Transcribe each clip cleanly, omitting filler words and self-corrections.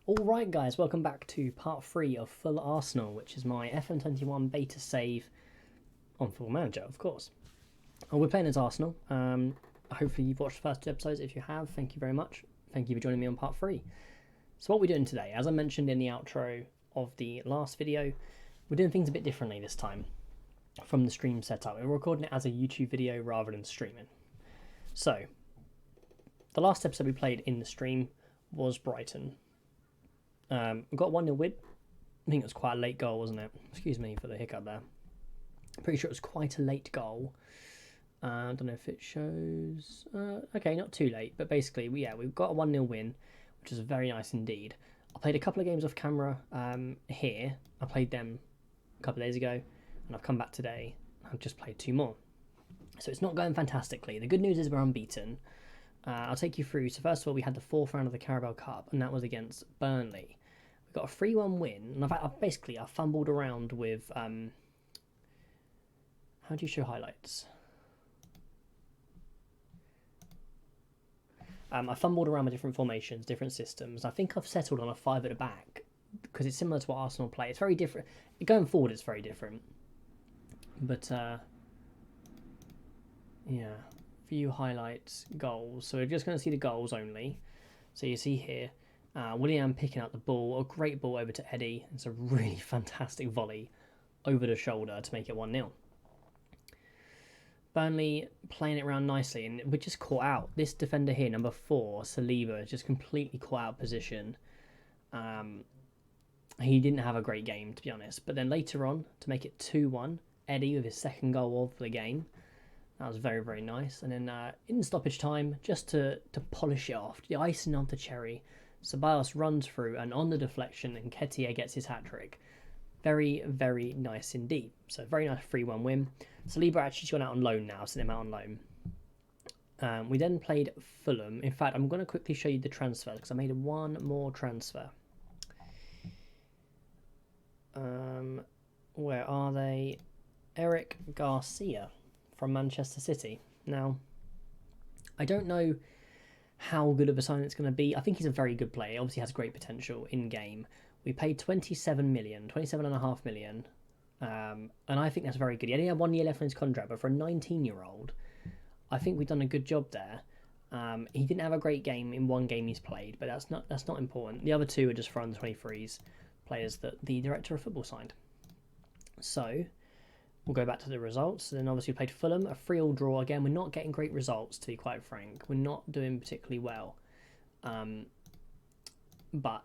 Alright guys, welcome back to part 3 of Full Arsenal, which is my FM21 beta save on Football Manager, of course. We're playing as Arsenal. Hopefully you've watched the first 2 episodes. If you have, thank you very much. Thank you for joining me on part 3. So what we're doing today, as I mentioned in the outro of the last video, we're doing things a bit differently this time from the stream setup. We're recording it as a YouTube video rather than streaming. So, the last episode we played in the stream was Brighton. We got 1-0 win. I think it was quite a late goal, wasn't it? Excuse me for the hiccup there. Pretty sure it was quite a late goal. I don't know if it shows. Okay, not too late, but basically, we've got a 1-0 win, which is very nice indeed. I played a couple of games off camera here. I played them a couple of days ago, and I've come back today. I've just played 2 more. So it's not going fantastically. The good news is we're unbeaten. I'll take you through. So first of all, we had the 4th round of the Carabao Cup, and that was against Burnley. We got a 3-1 win, and I fumbled around with how do you show highlights? I fumbled around with different formations, different systems. I think I've settled on a 5 at the back because it's similar to what Arsenal play. It's very different. Going forward, it's very different. But yeah, view highlights, goals. So we're just going to see the goals only. So you see here, Willian picking up the ball, a great ball over to Eddie. It's a really fantastic volley over the shoulder to make it 1-0. Burnley playing it around nicely, and we're just caught out. This defender here, number 4, Saliba, is just completely caught out of position. He didn't have a great game, to be honest. But then later on, to make it 2-1, Eddie with his 2nd goal of the game. That was very, very nice. And then in stoppage time, just to polish it off, the icing on the cherry, Ceballos runs through, and on the deflection, and Nketiah gets his hat-trick. Very, very nice indeed. So very nice 3-1 win. Saliba actually gone out on loan now, sent him out on loan. We then played Fulham. In fact, I'm going to quickly show you the transfer because I made 1 more transfer. Where are they? Eric Garcia from Manchester City. Now, I don't know how good of a sign it's going to be. I think he's a very good player. He obviously has great potential in game. We paid 27.5 million. And I think that's very good. He only had 1 year left on his contract, but for a 19-year-old, I think we've done a good job there. He didn't have a great game in 1 game he's played, but that's not important. The other 2 are just for under 23s, players that the director of football signed. So we'll go back to the results. Then obviously we played Fulham, a 3-3 draw. Again, we're not getting great results, to be quite frank. We're not doing particularly well. But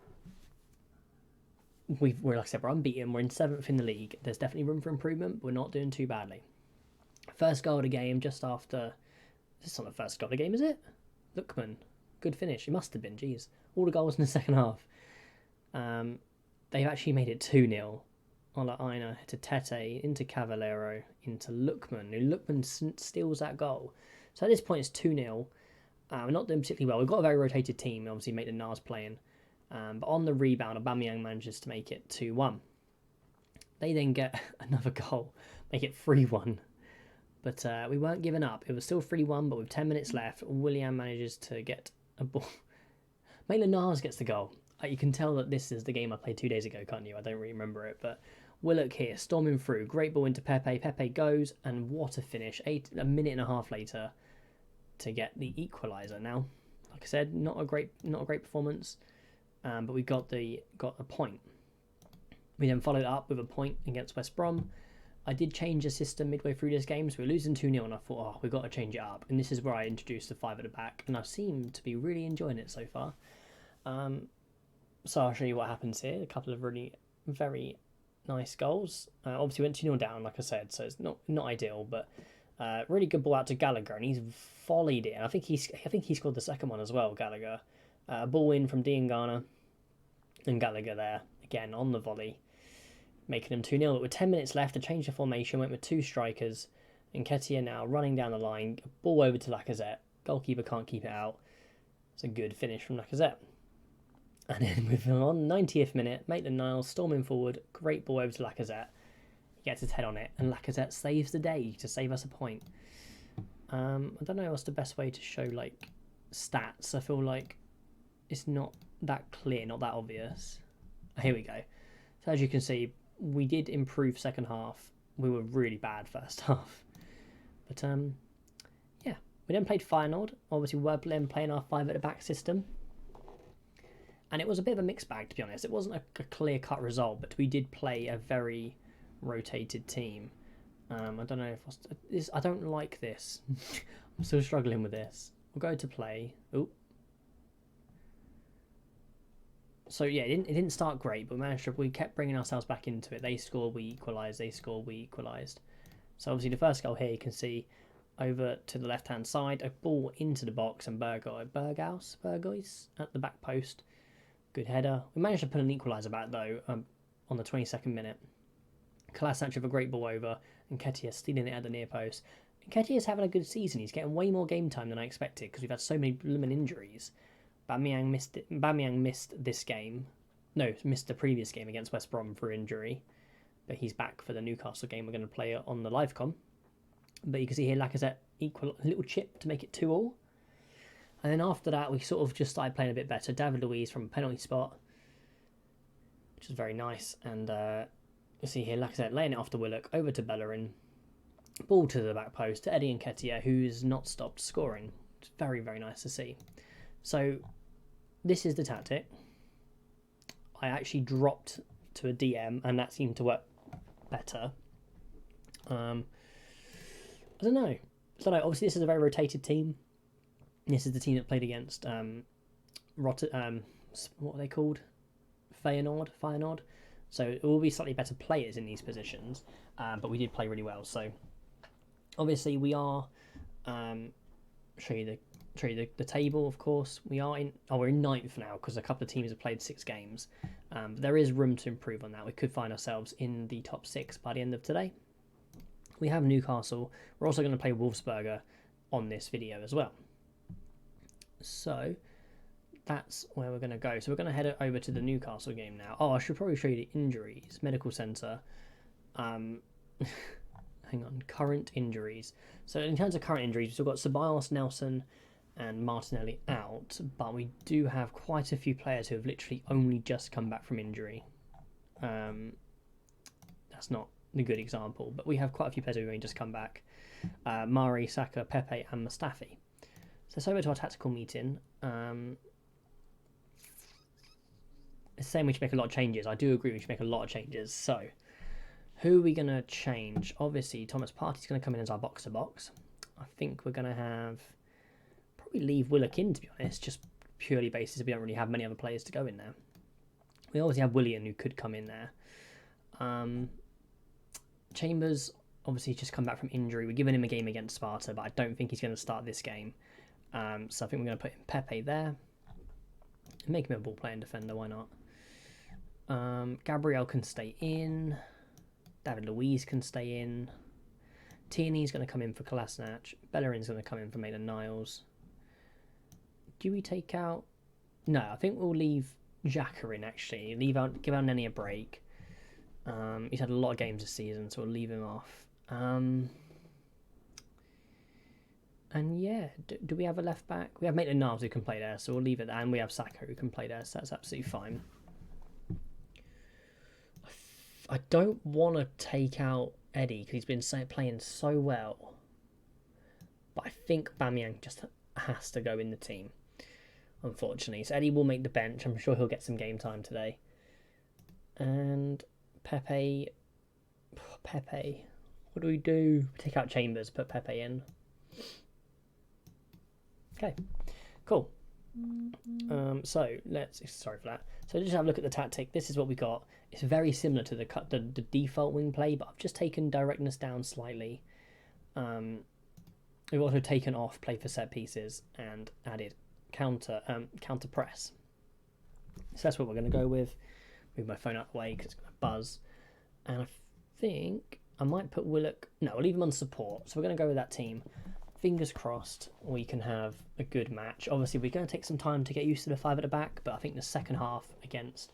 we're like I said, we're unbeaten. We're in 7th in the league. There's definitely room for improvement, but we're not doing too badly. First goal of the game, just after. This is not the first goal of the game, is it? Lookman, good finish. It must have been. Jeez, all the goals in the second half. They've actually made it 2-0. Ola Aina to Tete, into Cavallero, into Lookman. Lookman steals that goal. So at this point, it's 2-0. We're not doing particularly well. We've got a very rotated team. Obviously, Maitland-Niles playing. But on the rebound, Aubameyang manages to make it 2-1. They then get another goal, make it 3-1. But we weren't giving up. It was still 3-1, but with 10 minutes left, Willian manages to get a ball. Maitland-Niles gets the goal. You can tell that this is the game I played 2 days ago, can't you? I don't really remember it. But Willock here, storming through. Great ball into Pepe. Pepe goes, and what a finish. A minute and a half later to get the equaliser. Now, like I said, not a great performance. But we got a point. We then followed up with a point against West Brom. I did change the system midway through this game, so we were losing 2-0, and I thought, we've got to change it up. And this is where I introduced the 5 at the back, and I seem to be really enjoying it so far. So I'll show you what happens here. A couple of really very nice goals. Obviously went 2-0 down, like I said, so it's not ideal, but really good ball out to Gallagher, and he's volleyed it. And I think he scored the second one as well, Gallagher. Ball in from Diangana, and Gallagher there again on the volley, making them 2-0. But with 10 minutes left, to change the formation, went with 2 strikers. And Nketiah now running down the line, ball over to Lacazette. Goalkeeper can't keep it out. It's a good finish from Lacazette. And then moving on, 90th minute, Maitland-Niles storming forward, great ball over to Lacazette. He gets his head on it, and Lacazette saves the day to save us a point. I don't know what's the best way to show like stats. I feel like it's not that clear, not that obvious. Here we go. So as you can see, we did improve second half. We were really bad first half. But yeah, we then played Feyenoord. Obviously, we were playing our 5 at the back system. And it was a bit of a mixed bag, to be honest. It wasn't a clear-cut result, but we did play a very rotated team. I don't know if I don't like this. I'm still struggling with this. We'll go to play. Ooh. So yeah, it didn't start great, but we kept bringing ourselves back into it. They scored, we equalised. They scored, we equalised. So obviously the first goal here, you can see over to the left-hand side, a ball into the box, and Burgos at the back post. Good header. We managed to put an equaliser back though on the 22nd minute. Kolasinac with a great ball over, and Nketiah stealing it at the near post. Nketiah's having a good season. He's getting way more game time than I expected because we've had so many blooming injuries. Bamiyang missed this game. No, missed the previous game against West Brom for injury. But he's back for the Newcastle game. We're going to play it on the live com. But you can see here Lacazette equal a little chip to make it 2-2. And then after that, we sort of just started playing a bit better. David Luiz from a penalty spot, which is very nice. And you see here Lacazette laying it off to Willock, over to Bellerin. Ball to the back post to Eddie Nketiah, who's not stopped scoring. It's very, very nice to see. So this is the tactic. I actually dropped to a DM and that seemed to work better. I don't know. Obviously, this is a very rotated team. This is the team that played against what are they called? Feyenoord. So it will be slightly better players in these positions, but we did play really well. So obviously we are show you the table. Of course, we're in 9th now because a couple of teams have played 6 games. But there is room to improve on that. We could find ourselves in the top 6 by the end of today. We have Newcastle. We're also going to play Wolfsberger on this video as well. So that's where we're going to go. So we're going to head over to the Newcastle game now. Oh, I should probably show you the injuries. Medical centre. Hang on. Current injuries. So in terms of current injuries, we've still got Ceballos, Nelson and Martinelli out. But we do have quite a few players who have literally only just come back from injury. That's not a good example. But we have quite a few players who have only just come back. Mari, Saka, Pepe and Mustafi. So let's over to our tactical meeting. It's saying we should make a lot of changes. I do agree we should make a lot of changes. So, who are we going to change? Obviously, Thomas Partey's going to come in as our box-to-box. I think we're going to have... probably leave Willock in, to be honest, just purely basis we don't really have many other players to go in there. We obviously have Willian who could come in there. Chambers, obviously, just come back from injury. We're giving him a game against Sparta, but I don't think he's going to start this game. So I think we're going to put Pepe there. Make him a ball-playing defender, why not? Gabriel can stay in. David Luiz can stay in. Tierney's going to come in for Kolasinac. Bellerin's going to come in for Maitland-Niles. Do we take out... No, I think we'll leave Xhaka in, actually. Give out Nenny a break. He's had a lot of games this season, so we'll leave him off. And yeah, do we have a left back? We have Maitland-Niles who can play there, so we'll leave it there. And we have Saka who can play there, so that's absolutely fine. I don't want to take out Eddie because he's been playing so well. But I think Bamiyang just has to go in the team, unfortunately. So Eddie will make the bench. I'm sure he'll get some game time today. And Pepe. What do we do? Take out Chambers, put Pepe in. Okay, cool. So sorry for that. So just have a look at the tactic. This is what we got. It's very similar to the default wing play, but I've just taken directness down slightly. We've also taken off play for set pieces and added counter press. So that's what we're going to go with. Move my phone out of the way because it's going to buzz. And I think I might put Willock. No, I'll leave him on support. So we're going to go with that team. Fingers crossed we can have a good match. Obviously, we're going to take some time to get used to the 5 at the back, but I think the second half against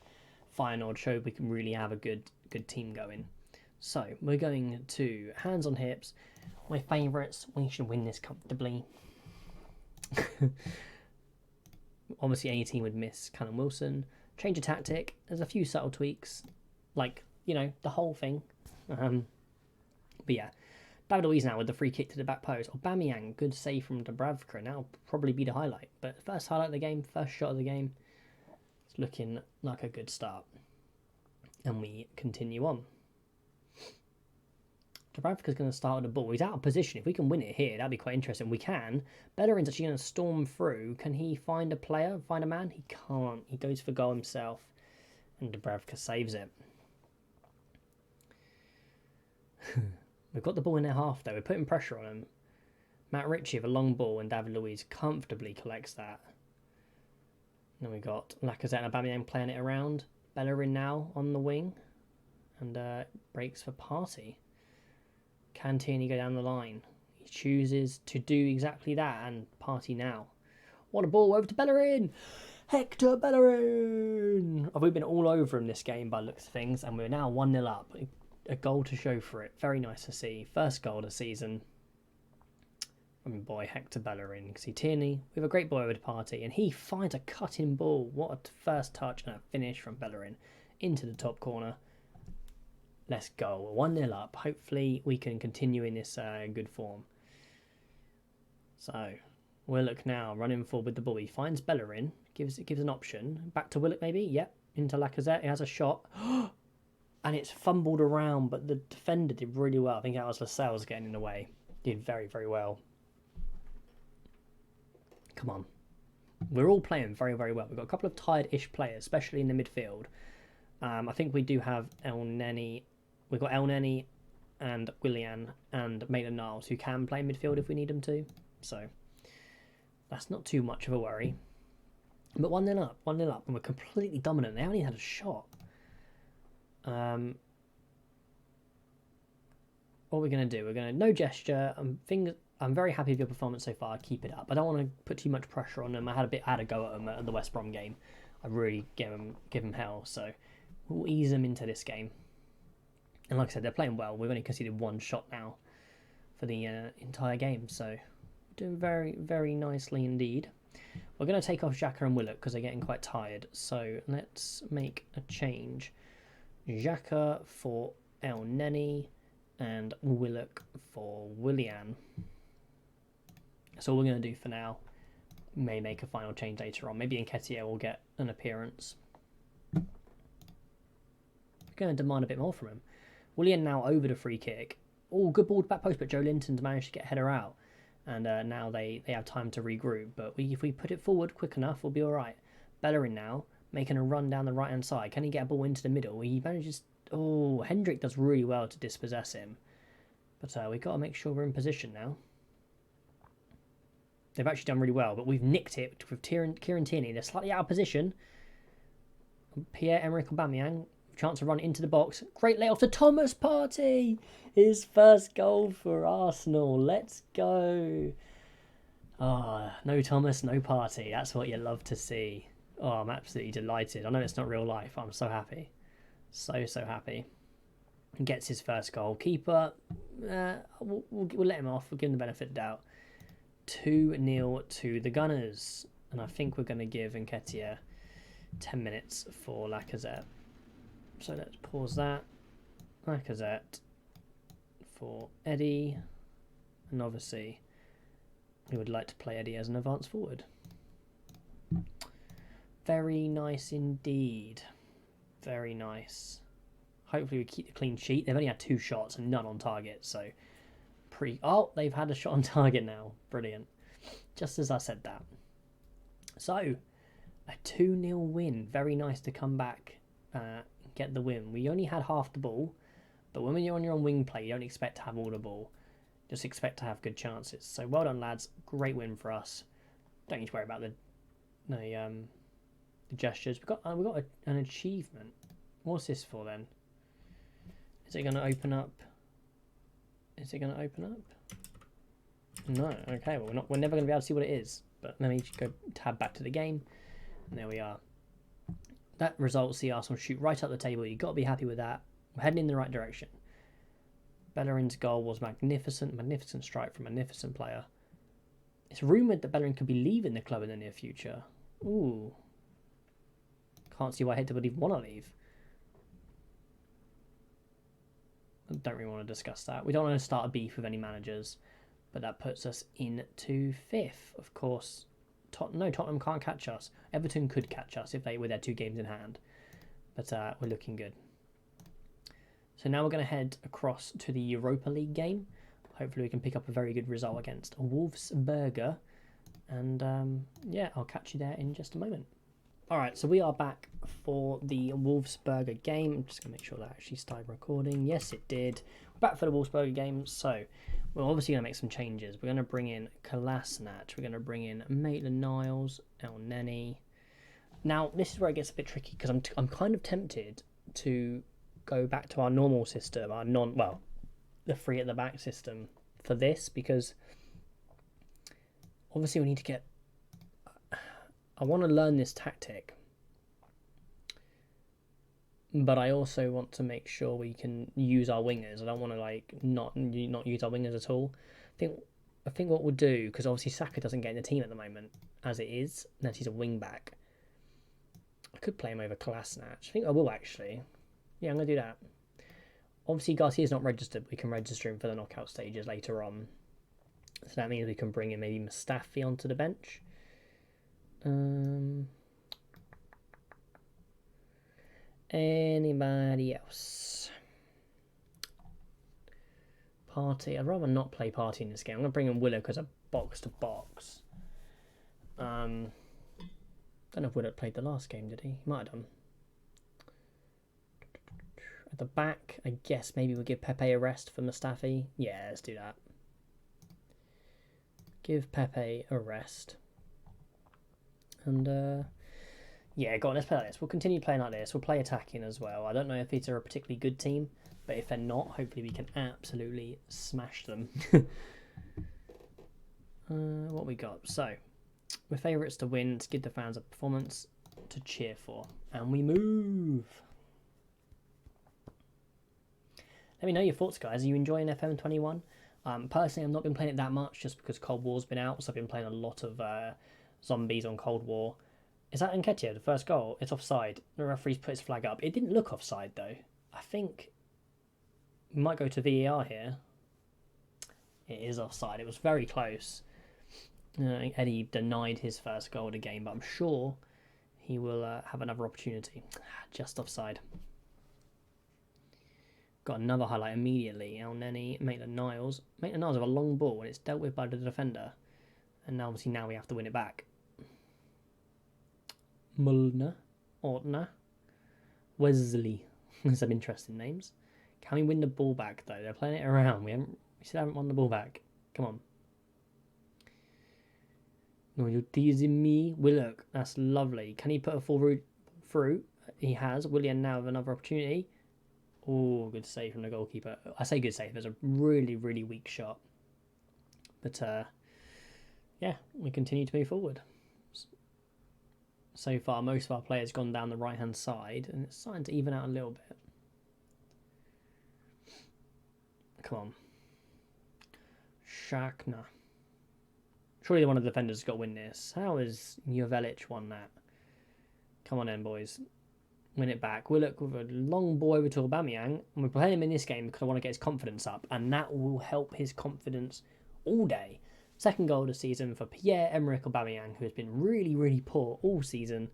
Feyenoord showed we can really have a good team going. So we're going to hands on hips. My favourites. We should win this comfortably. Obviously, any team would miss Callum Wilson. Change of tactic. There's a few subtle tweaks, like, the whole thing. But yeah, David Luiz now with the free kick to the back post. Aubameyang, good save from Dubravka. Now probably be the highlight. But first highlight of the game, first shot of the game. It's looking like a good start. And we continue on. Dubravka's going to start with the ball. He's out of position. If we can win it here, that'd be quite interesting. We can. Bellerin's actually going to storm through. Can he find a player, find a man? He can't. He goes for goal himself. And Dubravka saves it. We've got the ball in their half, though. We're putting pressure on him. Matt Ritchie with a long ball, and David Luiz comfortably collects that. Then we got Lacazette and Aubameyang playing it around. Bellerin now on the wing. And breaks for Partey. Can Tierney go down the line? He chooses to do exactly that, and Partey now. What a ball over to Bellerin! Hector Bellerin! We've been all over him this game by the looks of things, and we're now 1-0 up. A goal to show for it. Very nice to see. First goal of the season from boy Hector Bellerin. You can see Tierney with a great ball over to Partey, and he finds a cutting ball. What a first touch and a finish from Bellerin into the top corner. Let's go. We're 1-0 up. Hopefully we can continue in this good form. So Willock now running forward with the ball. He finds Bellerin. Gives an option. Back to Willock maybe. Yep. Into Lacazette. He has a shot. And it's fumbled around, but the defender did really well. I think that was Lascelles getting in the way. Did very, very well. Come on. We're all playing very, very well. We've got a couple of tired-ish players, especially in the midfield. I think we do have Elneny. We've got Elneny and Willian and Maitland-Niles who can play midfield if we need them to. So that's not too much of a worry. But 1-0 up, and we're completely dominant. They only had a shot. What are we going to do? We're going to no gesture. I'm very happy with your performance so far. Keep it up. I don't want to put too much pressure on them. I had a go at them at the West Brom game. I really give them hell. So we'll ease them into this game. And like I said, they're playing well. We've only conceded one shot now for the entire game. So doing very, very nicely indeed. We're going to take off Xhaka and Willock because they're getting quite tired. So let's make a change. Xhaka for Elneny and Willock for Willian. That's all we're going to do for now. May make a final change later on. Maybe Nketiah will get an appearance. We're going to demand a bit more from him. Willian now over the free kick. Oh, good ball to back post, but Joe Linton's managed to get a header out. And now they have time to regroup. But if we put it forward quick enough, we'll be all right. Bellerin now making a run down the right-hand side. Can he get a ball into the middle? He manages... Oh, Hendrick does really well to dispossess him. But we've got to make sure we're in position now. They've actually done really well, but we've nicked it with Kieran Tierney. They're slightly out of position. Pierre-Emerick Aubameyang, chance to run into the box. Great layoff to Thomas Partey. His first goal for Arsenal. Let's go. No Thomas, no Partey. That's what you love to see. Oh, I'm absolutely delighted. I know it's not real life. I'm so happy. So happy. He gets his first goal. Keeper, we'll let him off. We'll give him the benefit of the doubt. 2-0 to the Gunners. And I think we're going to give Nketiah 10 minutes for Lacazette. So let's pause that. Lacazette for Eddie. And obviously, we would like to play Eddie as an advance forward. Very nice indeed. Very nice. Hopefully we keep the clean sheet. They've only had 2 shots and none on target. So, oh, they've had a shot on target now. Brilliant. Just as I said that. So, a 2-0 win. Very nice to come back get the win. We only had half the ball. But when you're on your own wing play, you don't expect to have all the ball. Just expect to have good chances. So, well done, lads. Great win for us. Don't need to worry about the gestures. We've got an achievement. What's this for then? Is it going to open up? No. Okay. Well, we're never going to be able to see what it is. But let me go tab back to the game, and there we are. That result see Arsenal shoot right up the table. You've got to be happy with that. We're heading in the right direction. Bellerin's goal was magnificent. Magnificent strike from a magnificent player. It's rumoured that Bellerin could be leaving the club in the near future. Ooh. Can't see why Hector would even want to leave. I don't really want to discuss that. We don't want to start a beef with any managers, but that puts us into 5th. Of course, Tottenham can't catch us. Everton could catch us if they were their 2 games in hand, but we're looking good. So now we're going to head across to the Europa League game. Hopefully we can pick up a very good result against Wolfsberger. And yeah, I'll catch you there in just a moment. Alright, so we are back for the Wolfsberger game. I'm just going to make sure that actually started recording. Yes, it did. We're back for the Wolfsberger game. So we're obviously going to make some changes. We're going to bring in Kolasinac. We're going to bring in Maitland-Niles, El Neni. Now, this is where it gets a bit tricky because I'm kind of tempted to go back to our normal system, the 3 at the back system for this, because obviously we need to get... I want to learn this tactic, but I also want to make sure we can use our wingers. I don't want to not use our wingers at all. I think what we'll do, because obviously Saka doesn't get in the team at the moment as it is, unless he's a wing back. I could play him over Kolasinac. I think I will actually. Yeah, I'm going to do that. Obviously, Garcia's not registered. We can register him for the knockout stages later on. So that means we can bring in maybe Mustafi onto the bench. Anybody else? Party. I'd rather not play Party in this game. I'm going to bring in Willock as a box-to-box. Don't know if Willock played the last game, did he? He might have done. At the back, I guess maybe we'll give Pepe a rest for Mustafi. Yeah, let's do that. Give Pepe a rest. And, yeah, go on, let's play like this. We'll continue playing like this. We'll play attacking as well. I don't know if these are a particularly good team, but if they're not, hopefully we can absolutely smash them. What we got? So, we're favourites to win, to give the fans a performance to cheer for. And we move. Let me know your thoughts, guys. Are you enjoying FM21? Personally, I've not been playing it that much just because Cold War's been out, so I've been playing a lot of zombies on Cold War. Is that Nketiah, the first goal? It's offside. The referee's put his flag up. It didn't look offside, though. I think we might go to VAR here. It is offside. It was very close. Eddie denied his first goal of the game, but I'm sure he will have another opportunity. Just offside. Got another highlight immediately. El Neni, Maitland-Niles. Maitland-Niles have a long ball and it's dealt with by the defender. And now, obviously, now we have to win it back. Mulner, Ortner, Wesley. Some interesting names. Can we win the ball back, though? They're playing it around. We still haven't won the ball back. Come on. No, you're teasing me. Willock, that's lovely. Can he put a full route through? He has. Willian now with another opportunity. Oh, good save from the goalkeeper. I say good save. There's a really, really weak shot. But, yeah, we continue to move forward. So far, most of our players gone down the right-hand side, and it's starting to even out a little bit. Come on. Shakna. Surely one of the defenders has got to win this. How has Jovelic won that? Come on then, boys. Win it back. We'll look with a long ball over to Aubameyang, and we're playing him in this game because I want to get his confidence up, and that will help his confidence all day. Second goal of the season for Pierre-Emerick Aubameyang, who has been really, really poor all season,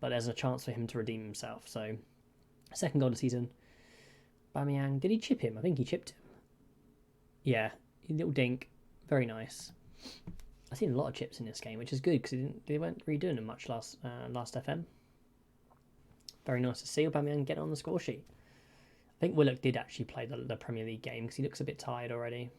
but there's a chance for him to redeem himself. So, second goal of the season. Aubameyang, did he chip him? I think he chipped him. Yeah, little dink. Very nice. I've seen a lot of chips in this game, which is good because they weren't really doing them much last FM. Very nice to see Aubameyang get on the score sheet. I think Willock did actually play the Premier League game because he looks a bit tired already.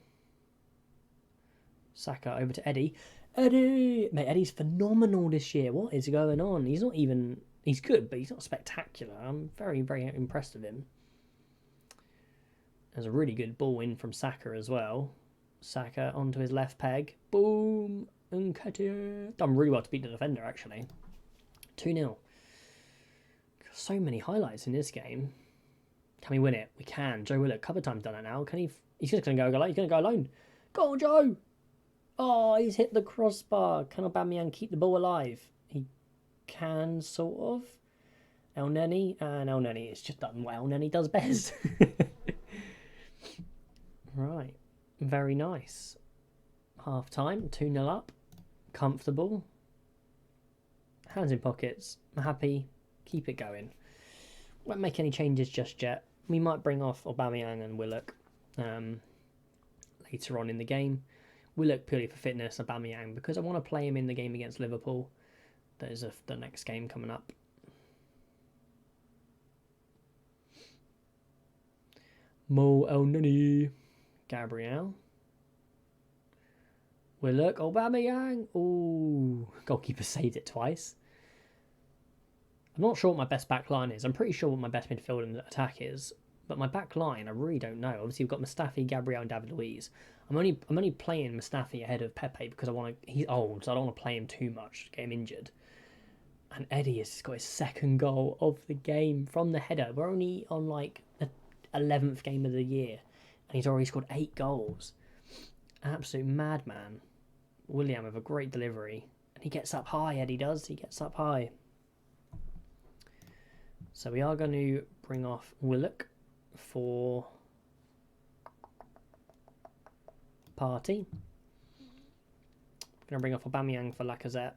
Saka over to Eddie. Eddie! Mate, Eddie's phenomenal this year. What is going on? He's not even... He's good, but he's not spectacular. I'm very, very impressed with him. There's a really good ball in from Saka as well. Saka onto his left peg. Boom! Nketiah. Done really well to beat the defender, actually. 2-0. So many highlights in this game. Can we win it? We can. Joe Willock, a couple of times done that now. Can he? He's just going to go alone. He's going to go alone. Go on, Joe! Oh, he's hit the crossbar. Can Aubameyang keep the ball alive? He can, sort of. El Neni, and El Neni has just done what El Neni does best. Right, very nice. Half time, 2-0 up. Comfortable. Hands in pockets. I'm happy. Keep it going. Won't make any changes just yet. We might bring off Aubameyang and Willock later on in the game. Willock purely for fitness, Aubameyang because I want to play him in the game against Liverpool. There's the next game coming up. Mo El Neni. Gabriel. Willock. Aubameyang. Ooh. Goalkeeper saved it twice. I'm not sure what my best back line is. I'm pretty sure what my best midfield and attack is. But my back line, I really don't know. Obviously, we've got Mustafi, Gabriel, and David Luiz. I'm only playing Mustafi ahead of Pepe because he's old, so I don't want to play him too much, get him injured. And Eddie has got his second goal of the game from the header. We're only on like the 11th game of the year, and he's already scored 8 goals. Absolute madman. Willian with a great delivery, and he gets up high. Eddie does. He gets up high. So we are going to bring off Willock for Partey. Going to bring off Aubameyang for Lacazette,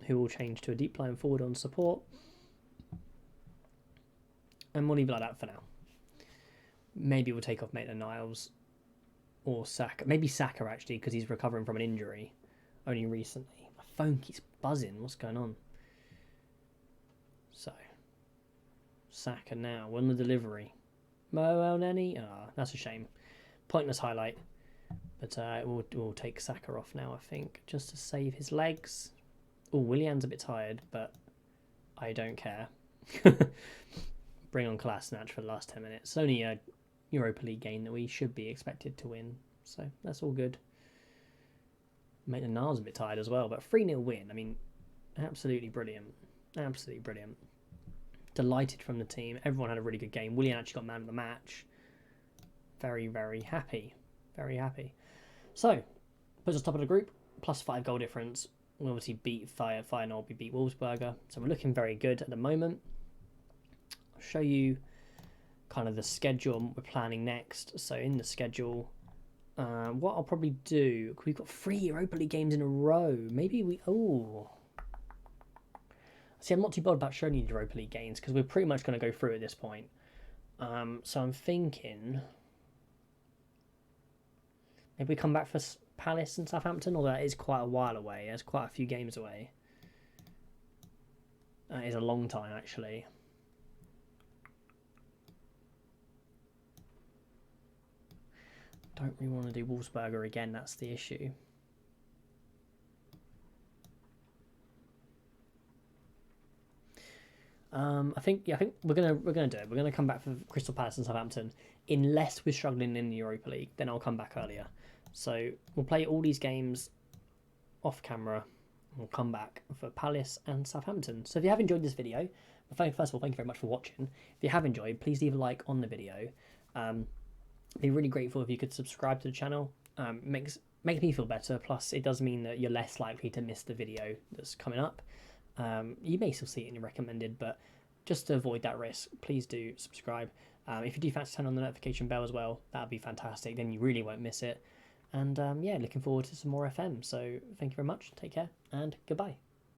who will change to a deep line forward on support. And we'll leave it like that for now. Maybe we'll take off Maitland-Niles or Saka. Maybe Saka, actually, because he's recovering from an injury only recently. My phone keeps buzzing. What's going on? So, Saka now. Won the delivery. Mo El Neni. That's a shame. Pointless highlight. But we'll take Saka off now, I think, just to save his legs. Oh, Willian's a bit tired, but I don't care. Bring on Kolasinac for the last 10 minutes. It's only a Europa League game that we should be expected to win, so that's all good. Maitland-Niles a bit tired as well, but 3-0 win. I mean, absolutely brilliant. Absolutely brilliant. Delighted from the team. Everyone had a really good game. Willian actually got man of the match. Very, very happy. Very happy. So, puts us top of the group. Plus 5 goal difference. We obviously beat Feyenoord. We beat Wolfsberger. So we're looking very good at the moment. I'll show you kind of the schedule and what we're planning next. So in the schedule, what I'll probably do, we've got 3 Europa League games in a row. Maybe we... Oh... See, I'm not too bothered about showing you the Europa League games because we're pretty much going to go through at this point. So I'm thinking maybe we come back for Palace and Southampton, although that is quite a while away. There's quite a few games away. That is a long time, actually. Don't really want to do Wolfsberger again. That's the issue. I think we're gonna do it. We're gonna come back for Crystal Palace and Southampton, unless we're struggling in the Europa League. Then I'll come back earlier. So we'll play all these games off camera. We'll come back for Palace and Southampton. So if you have enjoyed this video, first of all, thank you very much for watching. If you have enjoyed, please leave a like on the video. I'd be really grateful if you could subscribe to the channel. Makes me feel better. Plus, it does mean that you're less likely to miss the video that's coming up. You may still see it in your recommended, but just to avoid that risk, please do subscribe. If you do fancy turn on the notification bell as well, that would be fantastic. Then you really won't miss it. And yeah, looking forward to some more FM. So thank you very much. Take care and goodbye.